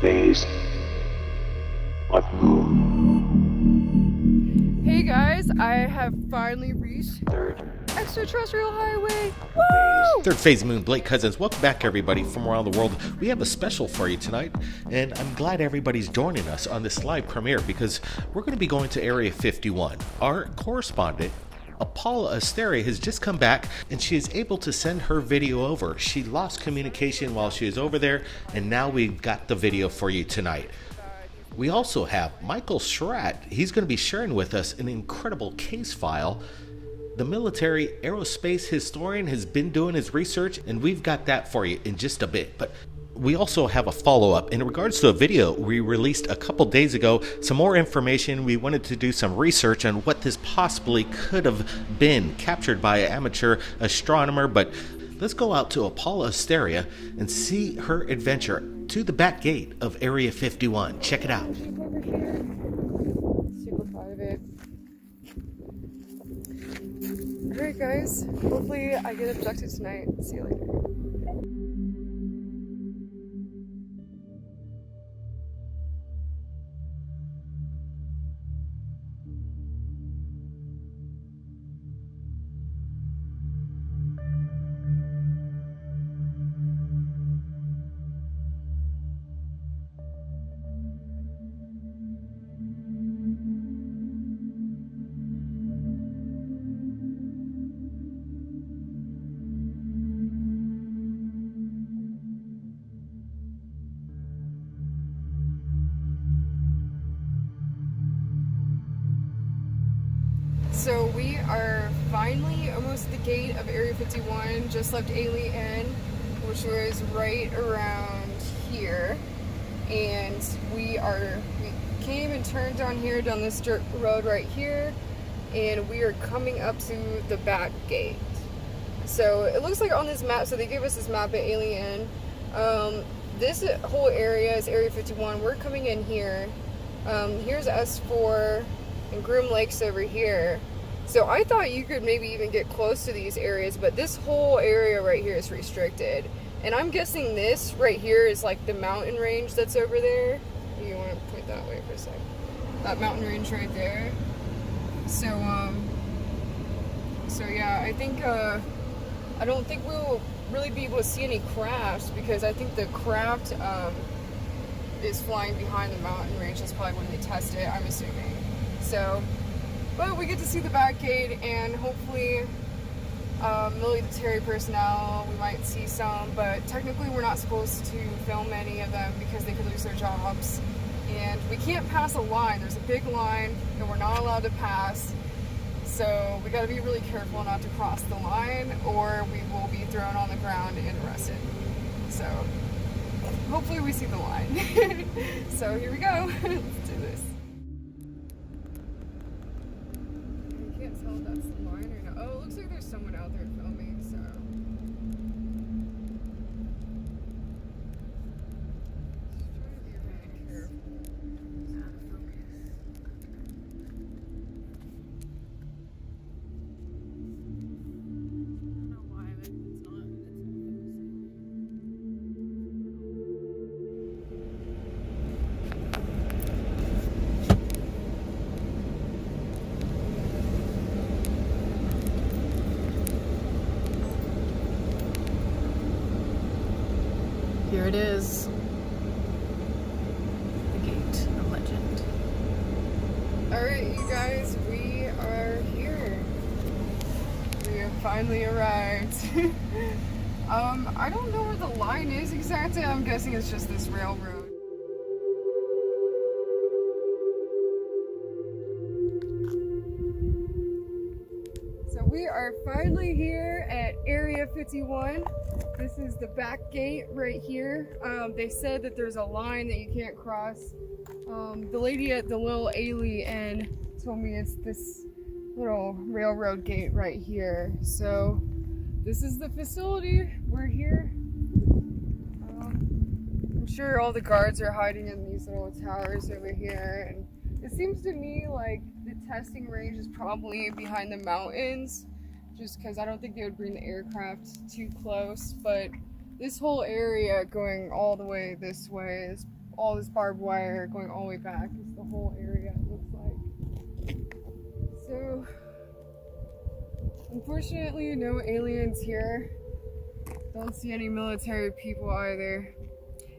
Phase. What moon? Hey guys, I have finally reached Third. extraterrestrial highway. Woo! Third phase Moon, Blake Cousins. Welcome back, everybody, from around the world. We have a special for you tonight, and I'm glad everybody's joining us on this live premiere because we're going to be going to Area 51. Our correspondent, Apolla Asteria, has just come back, and she is able to send her video over. She lost communication while she was over there, and now we've got the video for you tonight. We also have Michael Schratt. He's going to be sharing with us an incredible case file. The military aerospace historian has been doing his research, and we've got that for you in just a bit. But we also have a follow-up in regards to a video we released a couple days ago. Some more information. We wanted to do some research on what this possibly could have been captured by an amateur astronomer. But let's go out to Apolla Asteria and see her adventure to the back gate of Area 51. Check it out. Over here. Super proud of it. Alright guys, hopefully I get abducted tonight. See you later. So we are finally almost at the gate of Area 51, just left Ailey in, which was right around here. And we came and turned down here, down this dirt road right here, and we are coming up to the back gate. So it looks like on this map, so they gave us this map at Alien. This whole area is Area 51. We're coming in here. Here's S4 and Groom Lake's over here. So I thought you could maybe even get close to these areas, but this whole area right here is restricted. And I'm guessing this right here is like the mountain range that's over there. You want to point that way for a second. That mountain range right there. So yeah, I think, I don't think we'll really be able to see any crafts because I think the craft, is flying behind the mountain range. That's probably when they test it, I'm assuming. So, but we get to see the back gate and hopefully military personnel, we might see some, but technically we're not supposed to film any of them because they could lose their jobs. And we can't pass a line. There's a big line that we're not allowed to pass. So we got to be really careful not to cross the line or we will be thrown on the ground and arrested. So hopefully we see the line. So here we go. Let's do this. I can't tell if that's the line or not. Oh, it looks like there's someone out there filming, so. Just trying to be really careful. Here it is. The Gate of Legend. Alright, you guys, we are here. We have finally arrived. I don't know where the line is exactly. I'm guessing it's just this railroad. So we are finally here at Area 51. This is the back gate right here. They said that there's a line that you can't cross. The lady at the little Ailey Inn told me it's this little railroad gate right here. So this is the facility. We're here. I'm sure all the guards are hiding in these little towers over here. And it seems to me like the testing range is probably behind the mountains, just because I don't think they would bring the aircraft too close. But this whole area going all the way this way is all this barbed wire going all the way back. It's the whole area, it looks like. So, unfortunately, no aliens here. Don't see any military people either.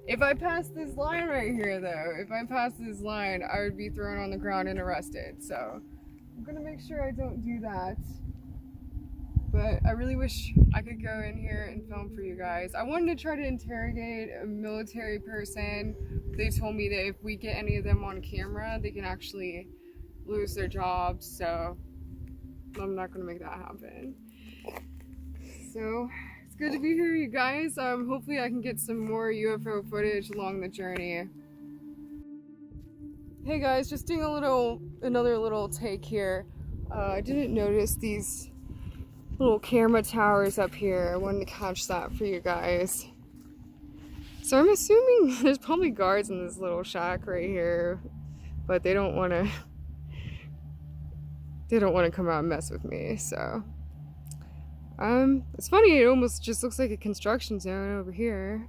If I pass this line right here, though, if I pass this line, I would be thrown on the ground and arrested. So, I'm gonna make sure I don't do that. But I really wish I could go in here and film for you guys. I wanted to try to interrogate a military person. They told me that if we get any of them on camera, they can actually lose their jobs. So I'm not gonna make that happen. So it's good to be here, you guys. Hopefully I can get some more UFO footage along the journey. Hey guys, just doing another little take here. I didn't notice these little camera towers up here. I wanted to catch that for you guys. So I'm assuming there's probably guards in this little shack right here, but they don't want to come out and mess with me. So it's funny, it almost just looks like a construction zone over here.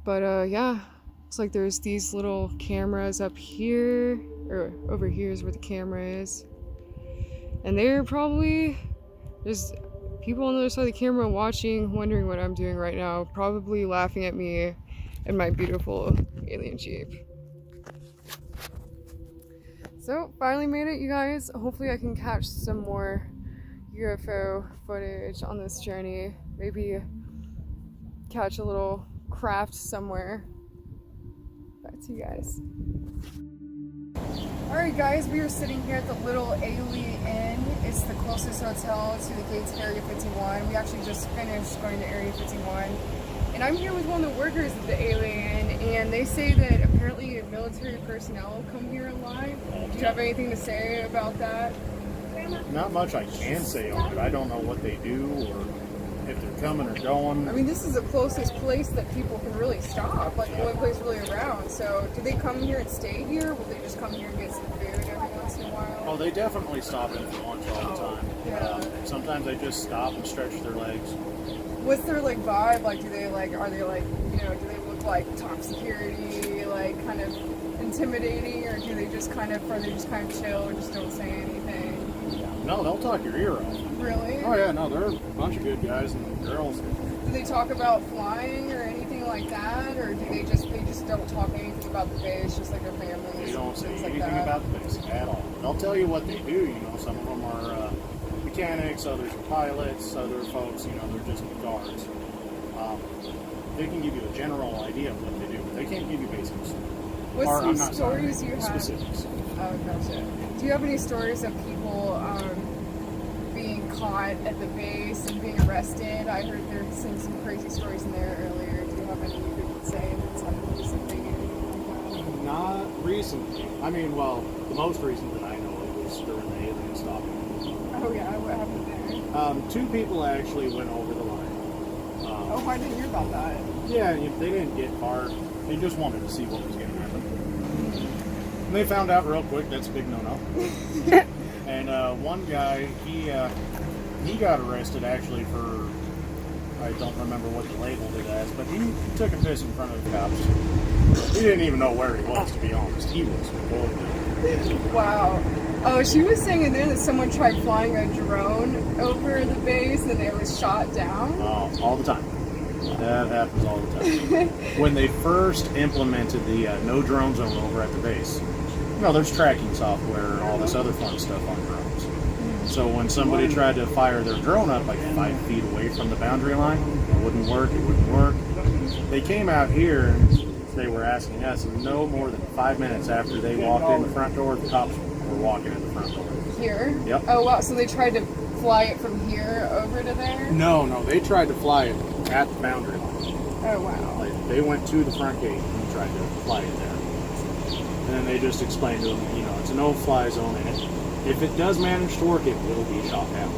But yeah, looks like there's these little cameras up here, or over here is where the camera is. And they're probably, there's people on the other side of the camera watching, wondering what I'm doing right now, probably laughing at me and my beautiful alien Jeep. So, finally made it, you guys. Hopefully I can catch some more UFO footage on this journey. Maybe catch a little craft somewhere. Back to you guys. Alright guys, we are sitting here at the Little Ailey Inn. It's the closest hotel to the gates of Area 51. We actually just finished going to Area 51. And I'm here with one of the workers at the Ailey Inn, and they say that apparently military personnel come here a lot. Do you have anything to say about that? Not much I can say on it. I don't know what they do or if they're coming or going. I mean, this is the closest place that people can really stop, like the only place really around. So, do they come here and stay here, or will they just come here and get some food every once in a while? Oh, they definitely stop in for lunch all the time. Yeah. Sometimes they just stop and stretch their legs. What's their like vibe? Like, do they like, are they like, you know, do they look like top security, like kind of intimidating, or do they just kind of, are they just kind of chill or just don't say anything? No, they'll talk your ear off. Really? Oh yeah, no, they're a bunch of good guys and girls. Do they talk about flying or anything like that, or do they just don't talk anything about the base, just like their families? They don't say things anything like that? about the base at all. They'll tell you what they do. You know, some of them are mechanics, others are pilots, other folks, you know, they're just guards. They can give you a general idea of what they do, but they can't give you basics. What's Or, some I'm not sorry, stories you have? specifics. Oh, gotcha. Do you have any stories of people being caught at the base and being arrested? I heard there's some crazy stories in there earlier. Do you have any you could say that's happened recently? Not recently. I mean, well, the most recent that I know of was during the alien stalking. Oh yeah, what happened there? 2 people actually went over the line. Oh, I didn't hear about that. Yeah, they didn't get far. They just wanted to see what was going to happen. And they found out real quick that's a big no-no. And one guy, he got arrested actually for, I don't remember what they labeled it as, but he took a piss in front of the cops. He didn't even know where he was, to be honest. He was bored. Wow. Oh, she was saying in there that someone tried flying a drone over the base and it was shot down. Oh, all the time. That happens all the time. When they first implemented the no drone zone over at the base, you know, there's tracking software and all this other fun stuff on drones. So when somebody tried to fire their drone up like 5 feet away from the boundary line, it wouldn't work. They came out here and they were asking us, and no more than 5 minutes after they walked in the front door, the cops were walking in the front door. Here? Yep. Oh, wow. So they tried to fly it from here over to there? No, they tried to fly it at the boundary line. Oh, wow. Like, they went to the front gate and tried to fly it there. And then they just explained to them, you know, it's a no-fly zone in it. If it does manage to work, it will be shot down.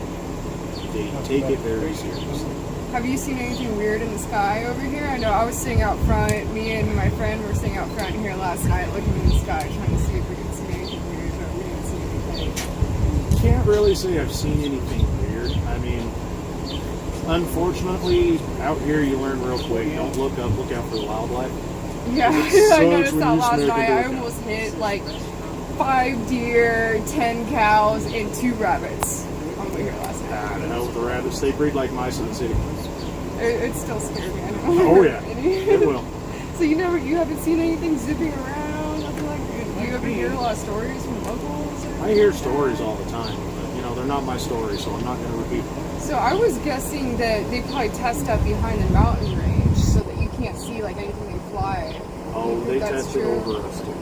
They take it very seriously. Have you seen anything weird in the sky over here? I know I was sitting out front, me and my friend were sitting out front here last night looking in the sky trying to see if we could see anything weird, but we didn't see anything. Can't really say I've seen anything weird. I mean, unfortunately, out here you learn real quick. Don't look up, look out for the wildlife. Yeah, It I sucks noticed when that you last smoke a night. deer I cow. almost hit like 5 deer, 10 cows, and 2 rabbits on the way here last night. Ah, the hell with the rabbits. They breed like mice in the city. It still scared me. I don't Oh yeah, any. it will. So you haven't seen anything zipping around, nothing like that? You ever hear a lot of stories from locals? I hear stories all the time, but they're not my stories, so I'm not going to repeat them. So I was guessing that they probably test up behind the mountain range so that you can't see like anything they fly. Oh, You think they that's tested true? over us too.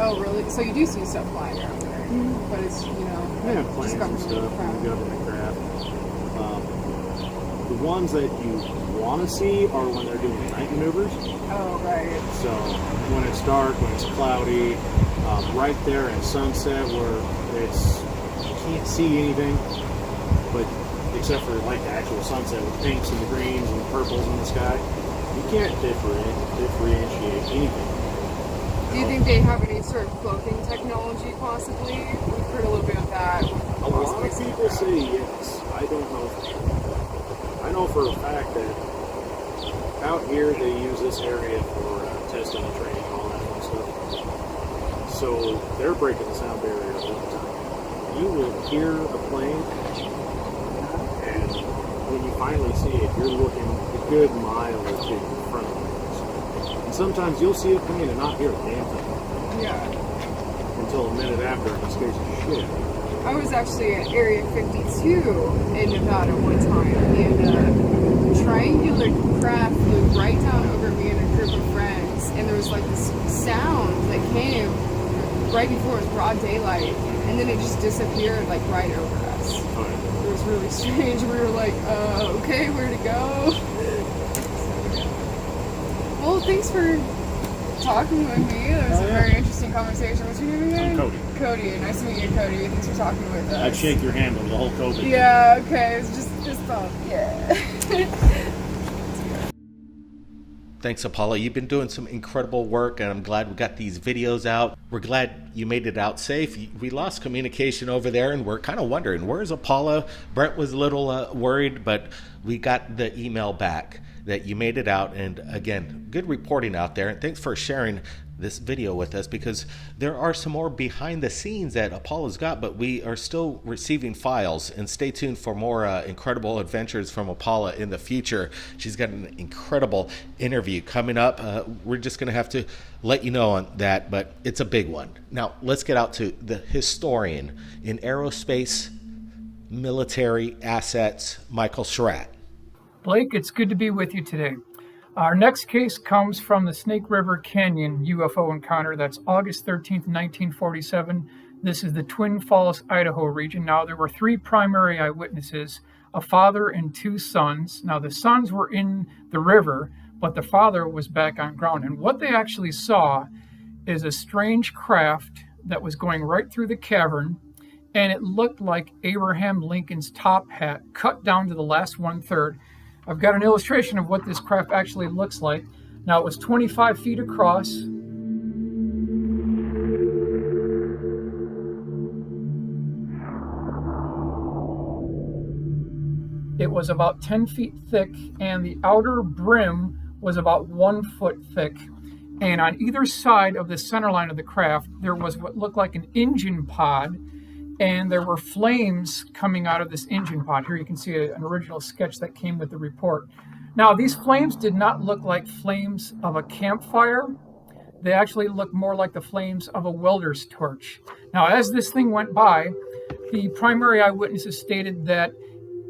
Oh, really? So you do see stuff flying around there, but it's Yeah, just planes and government stuff, craft. and government craft. The ones that you want to see are when they're doing night maneuvers. Oh, right. So when it's dark, when it's cloudy, right there in sunset where you can't see anything, but except for like the actual sunset with pinks and the greens and the purples in the sky, you can't differentiate anything. Do you think they have any sort of cloaking technology, possibly? We've heard a little bit of that. A lot of people say yes. I don't know for sure. I know for a fact that out here they use this area for testing and training and all that fun stuff. So they're breaking the sound barrier all the time. You will hear a plane, and when you finally see it, you're looking a good mile or two in front of you. And sometimes you'll see a plane and not hear a damn thing Yeah. until a minute after, and it scares the shit. I was actually at Area 52 in Nevada one time, and a triangular craft flew right down over me and a group of friends, and there was like this sound that came right before it was broad daylight, and then it just disappeared like right over us. It was really strange. We were like, okay, where to go? Well, thanks for talking with me. It was a very interesting conversation. What's your name again? I'm Cody. Cody. Nice to meet you, Cody. Thanks for talking with us. I'd shake your hand over the whole COVID. Yeah, okay. It's just thought, yeah. Thanks, Apolla. You've been doing some incredible work, and I'm glad we got these videos out. We're glad you made it out safe. We lost communication over there, and we're kind of wondering, where's Apolla? Brent was a little worried, but we got the email back that you made it out. And again, good reporting out there. And thanks for sharing this video with us, because there are some more behind the scenes that Apolla's got, but we are still receiving files. And stay tuned for more incredible adventures from Apolla in the future. She's got an incredible interview coming up. We're just going to have to let you know on that, but it's a big one. Now let's get out to the historian in aerospace military assets, Michael Schratt. Blake, it's good to be with you today. Our next case comes from the Snake River Canyon UFO encounter. That's August 13th, 1947. This is the Twin Falls, Idaho region. Now, there were 3 primary eyewitnesses, a father and 2 sons. Now, the sons were in the river, but the father was back on ground. And what they actually saw is a strange craft that was going right through the cavern, and it looked like Abraham Lincoln's top hat cut down to the last 1/3. I've got an illustration of what this craft actually looks like. Now, it was 25 feet across. It was about 10 feet thick, and the outer brim was about 1 foot thick. And on either side of the center line of the craft, there was what looked like an engine pod, and there were flames coming out of this engine pod. Here you can see an original sketch that came with the report. Now, these flames did not look like flames of a campfire. They actually looked more like the flames of a welder's torch. Now, as this thing went by, the primary eyewitnesses stated that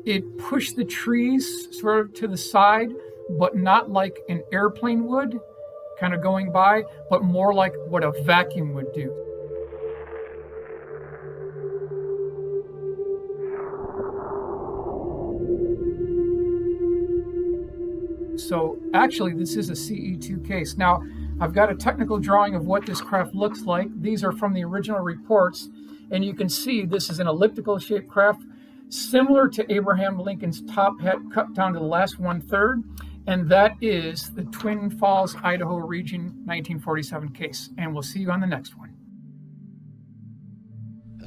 it pushed the trees sort of to the side, but not like an airplane would, kind of going by, but more like what a vacuum would do. So actually, this is a CE2 case. Now, I've got a technical drawing of what this craft looks like. These are from the original reports, and you can see this is an elliptical shaped craft similar to Abraham Lincoln's top hat cut down to the last 1/3, and that is the Twin Falls, Idaho region 1947 case. And we'll see you on the next one.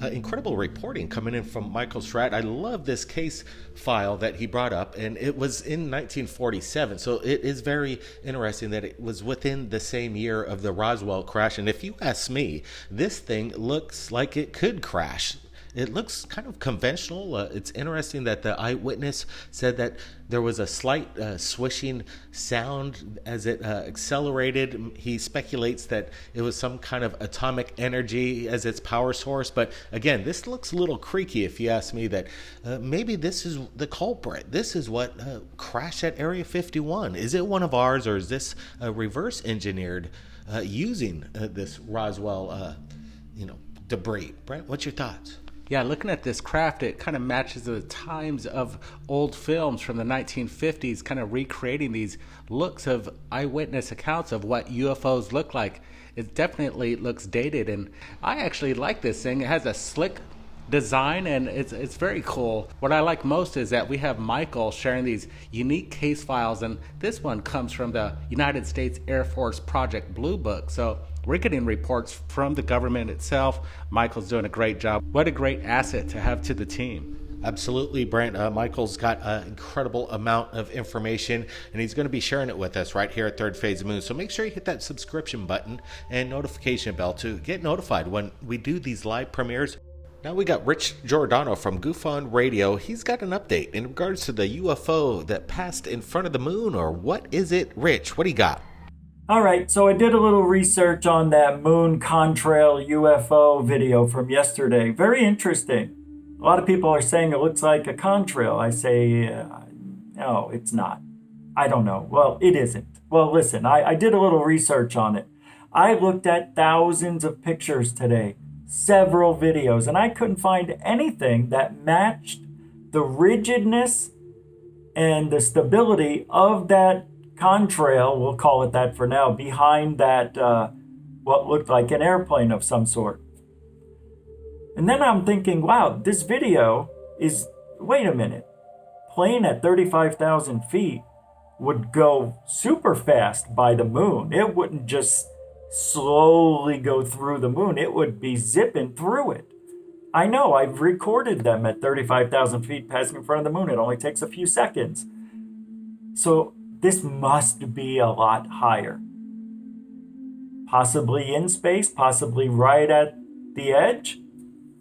Incredible reporting coming in from Michael Shratt. I love this case file that he brought up, and it was in 1947. So it is very interesting that it was within the same year of the Roswell crash. And if you ask me, this thing looks like it could crash. It looks kind of conventional. It's interesting that the eyewitness said that there was a slight swishing sound as it accelerated. He speculates that it was some kind of atomic energy as its power source. But again, this looks a little creaky if you ask me, that maybe this is the culprit. This is what crashed at Area 51. Is it one of ours, or is this reverse engineered using this Roswell debris? Brent, what's your thoughts? Yeah, looking at this craft, it kind of matches the times of old films from the 1950s, kind of recreating these looks of eyewitness accounts of what UFOs look like. It definitely looks dated, and I actually like this thing. It has a slick design, and it's very cool. What I like most is that we have Michael sharing these unique case files, and this one comes from the United States Air Force Project Blue Book. So we're getting reports from the government itself. Michael's doing a great job. What a great asset to have to the team. Absolutely, Brent. Michael's got an incredible amount of information, and he's going to be sharing it with us right here at Third Phase of the Moon. So make sure you hit that subscription button and notification bell to get notified when we do these live premieres. Now we got Rich Giordano from Goof on Radio. He's got an update in regards to the UFO that passed in front of the moon, or what is it? Rich, what do you got? All right, so I did a little research on that moon contrail UFO video from yesterday. Very interesting. A lot of people are saying it looks like a contrail. I say, no, it's not. I don't know. Well, it isn't. Well, listen, I did a little research on it. I looked at thousands of pictures today, several videos, and I couldn't find anything that matched the rigidness and the stability of that contrail, we'll call it that for now, behind that what looked like an airplane of some sort. And then I'm thinking, wow, this video is, wait a minute, plane at 35,000 feet would go super fast by the moon. It wouldn't just slowly go through the moon. It would be zipping through it. I know, I've recorded them at 35,000 feet passing in front of the moon. It only takes a few seconds. So this must be a lot higher. Possibly in space, possibly right at the edge.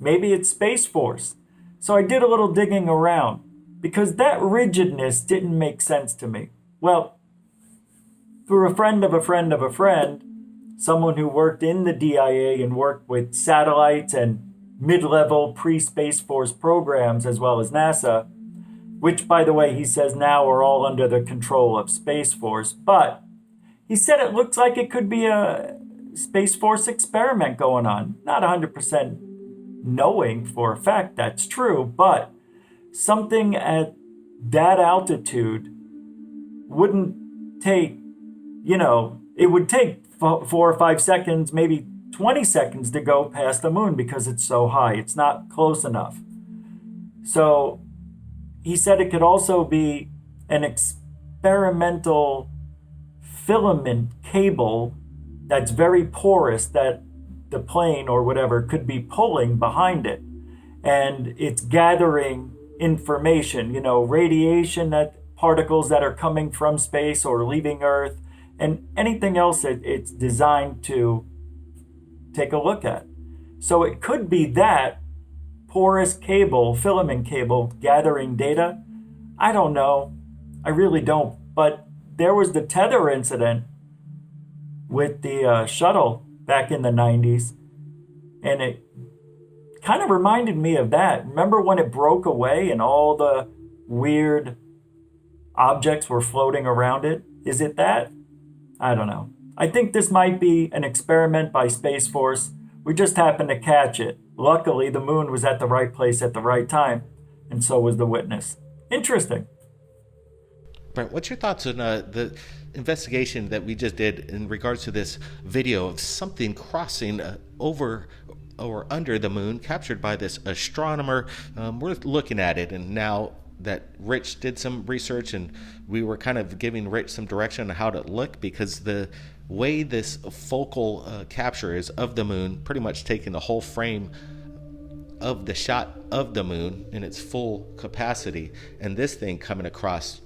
Maybe it's Space Force. So I did a little digging around because that rigidness didn't make sense to me. Well, through a friend of a friend of a friend, someone who worked in the DIA and worked with satellites and mid-level pre-Space Force programs as well as NASA, which, by the way, he says now are all under the control of Space Force. But he said it looks like it could be a Space Force experiment going on. Not 100% knowing for a fact that's true, but something at that altitude wouldn't take, it would take 4 or 5 seconds, maybe 20 seconds to go past the moon because it's so high. It's not close enough. So he said it could also be an experimental filament cable that's very porous that the plane or whatever could be pulling behind it. And it's gathering information, radiation, that particles that are coming from space or leaving Earth, and anything else that it's designed to take a look at. So it could be that porous cable, filament cable, gathering data. I don't know. I really don't. But there was the tether incident with the shuttle back in the 90s. And it kind of reminded me of that. Remember when it broke away and all the weird objects were floating around it? Is it that? I don't know. I think this might be an experiment by Space Force. We just happened to catch it. Luckily, the moon was at the right place at the right time, and so was the witness. Interesting. Brent, what's your thoughts on the investigation that we just did in regards to this video of something crossing over or under the moon, captured by this astronomer? We're looking at it, and now that Rich did some research, and we were kind of giving Rich some direction on how to look, because the way this focal capture is of the moon, pretty much taking the whole frame of the shot of the moon in its full capacity, and this thing coming across,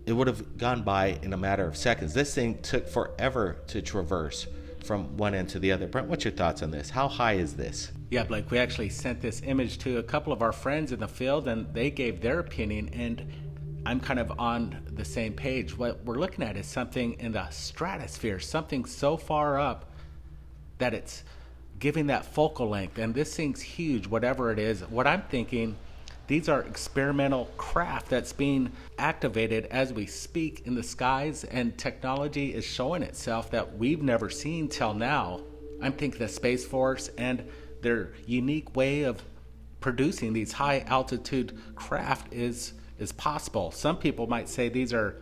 it would have gone by in a matter of seconds. This thing took forever to traverse from one end to the other. Brent, what's your thoughts on this? How high is this? Yeah, Blake, we actually sent this image to a couple of our friends in the field, and they gave their opinion, and I'm kind of on the same page. What we're looking at is something in the stratosphere, something so far up that it's giving that focal length, and this thing's huge, whatever it is. What I'm thinking, these are experimental craft that's being activated as we speak in the skies, and technology is showing itself that we've never seen till now. I'm thinking the Space Force and their unique way of producing these high altitude craft is possible. Some people might say these are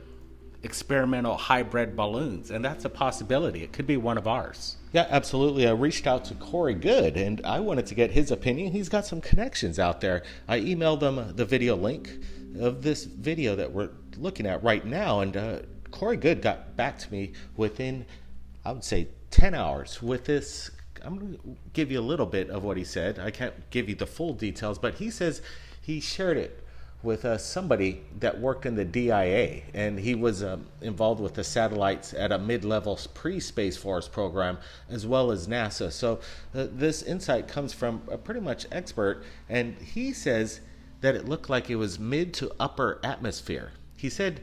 experimental hybrid balloons, and that's a possibility. It could be one of ours. Yeah, absolutely. I reached out to Corey Good, and I wanted to get his opinion. He's got some connections out there. I emailed him the video link of this video that we're looking at right now, and Corey Good got back to me within, I would say, 10 hours with this. I'm going to give you a little bit of what he said. I can't give you the full details, but he says he shared it with somebody that worked in the DIA, and he was involved with the satellites at a mid-level pre-Space Force program as well as NASA. So this insight comes from a pretty much expert, and he says that it looked like it was mid to upper atmosphere. He said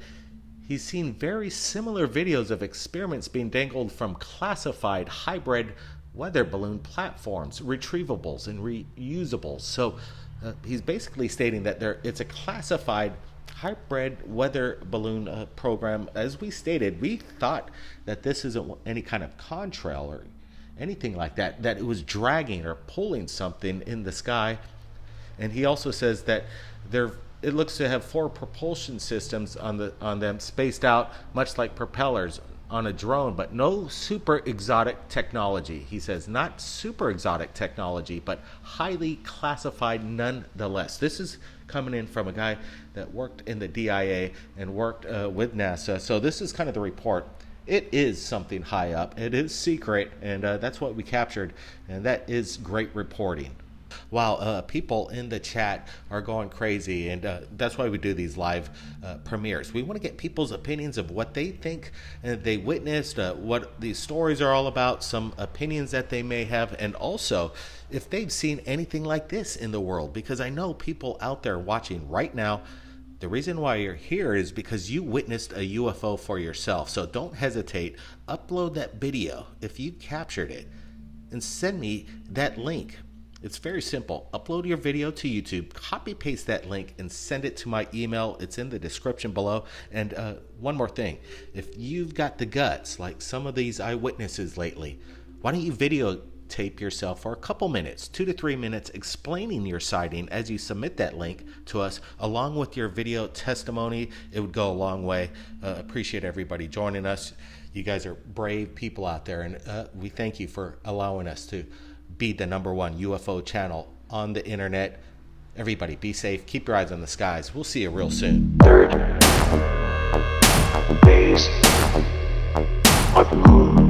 he's seen very similar videos of experiments being dangled from classified hybrid weather balloon platforms, retrievables and reusables. So he's basically stating that it's a classified hybrid weather balloon program. As we stated, we thought that this isn't any kind of contrail or anything like that, that it was dragging or pulling something in the sky. And he also says that it looks to have 4 propulsion systems on them spaced out, much like propellers on a drone, but no super exotic technology. He says not super exotic technology, but highly classified nonetheless. This is coming in from a guy that worked in the DIA and worked with NASA. So this is kind of the report. It is something high up. It is secret, and that's what we captured, and that is great reporting. Wow, people in the chat are going crazy, and that's why we do these live premieres. We want to get people's opinions of what they think they witnessed, what these stories are all about, some opinions that they may have, and also if they've seen anything like this in the world, because I know people out there watching right now. The reason why you're here is because you witnessed a UFO for yourself. So don't hesitate. Upload that video if you captured it and send me that link. It's very simple. Upload your video to YouTube, copy paste that link, and send it to my email. It's in the description below. And one more thing, if you've got the guts, like some of these eyewitnesses lately, why don't you videotape yourself for a couple minutes, 2 to 3 minutes, explaining your sighting as you submit that link to us, along with your video testimony. It would go a long way. Appreciate everybody joining us. You guys are brave people out there, and we thank you for allowing us to be the #1 UFO channel on the internet. Everybody be safe. Keep your eyes on the skies. We'll see you real soon. Third phase of the moon.